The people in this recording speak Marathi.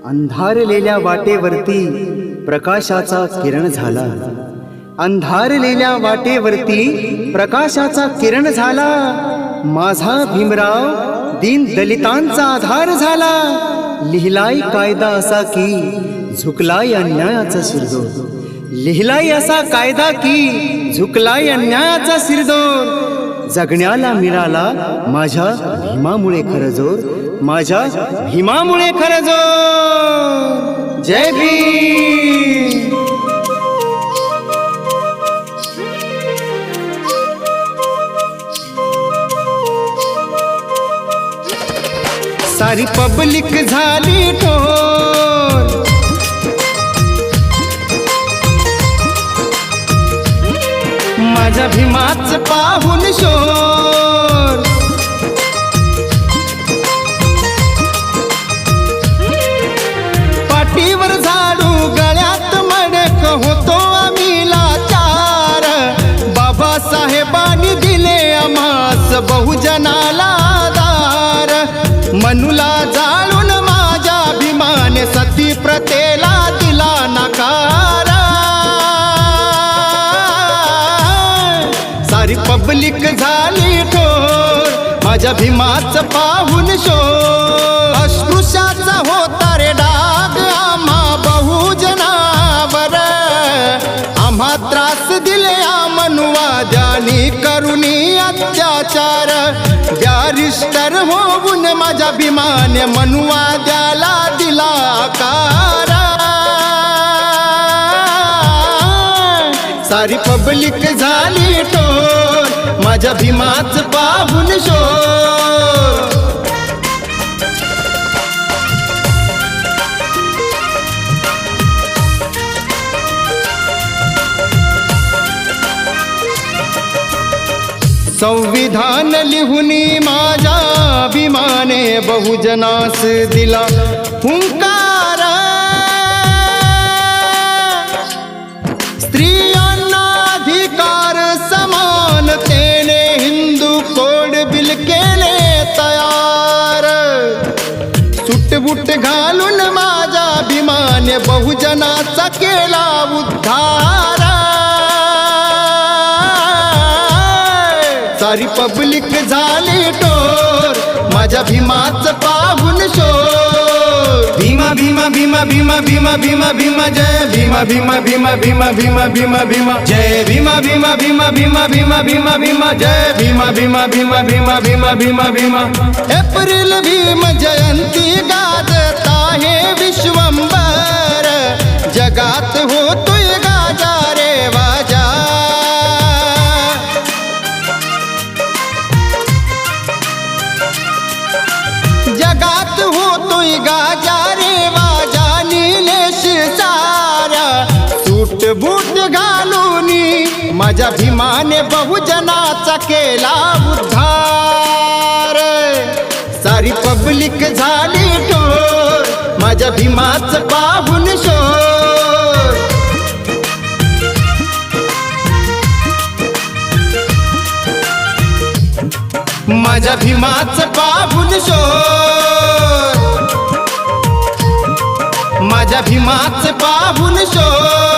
अंधारलेल्या वाटेवरती प्रकाशाचा किरण झाला. अंधारलेल्या वाटेवरती प्रकाशाचा किरण झाला. माझा भीमराव दीन दलितांचा आधार झाला. लिहिलाय कायदा असा की झुकलाय अन्यायाचा शिरदोर. लिहिलाय असा कायदा की झुकलाय अन्यायाचा शिरदोर. जगण्याला मिळाला माझ्या भीमामुळे खरं जोर. माझ्या भीमामुळे खरं जोर. जय भीम. सारी पब्लिक झाली ठोर. माझ्या भीमाच पाहून शोर. पाठीवर झाडू गळ्यात मडक होतो आम्ही लाचार. बाबासाहेबांनी दिले आम्हास बहुजनाला आधार. मनुला जाळून माझ्या भीमाने सती प्रथेला दिला नकार. सारी पब्लिक झाली ठोर. माझ्या भीमाच पाहून शोर. अस्पृश्याचा होता रे डाग आम्हा बहुजनावर. आम्हा त्रास दिले मनुवाद्यांनी करुणी अत्याचार. बॅरिस्टर होऊन माझ्या भीमाने मनुवाद्याला दिला आकार. सारी पब्लिक झाली ठोर. माझ्या भीमाच पाहून शोर. संविधान लिहुनी माझ्या भीमाने बहुजनास दिला हुंकार. स्त्रियांना अधिकार समानतेने हिंदू कोड बिल केले तयार. सुटबुट घालून माझ्या भीमाने बहुजनाचा केला उद्धार. सारी पब्लिक झाली ठोर. माझ्या भीमाच पाहून शोर. भीमा भीमा भीमा भीमा भीमा भीमा भीमा जय भीमा भीमा भीमा भीमा भीमा भीमा भीमा जय भीमा भीमा भीमा भीमा भीमा भीमा भीमा जय भीमा भीमा भीमा भीमा भीमा भीमा भीमा. एप्रिल भीम जयंती गाजता हे विश्वंभर. जगात होतोय गाजा रे वाजा. जगात होतोय गाजा रे वाजा. निलेश सारा सूट बूट घालूनी माझ्या भीमाने बहुजनाचा केला उद्धार. सारी पब्लिक झाली ठोर. माझ्या भीमाच पाहून शोर. माझ्या भीमाच पाहून शोर. माझ्या भीमाच पाहून शोर.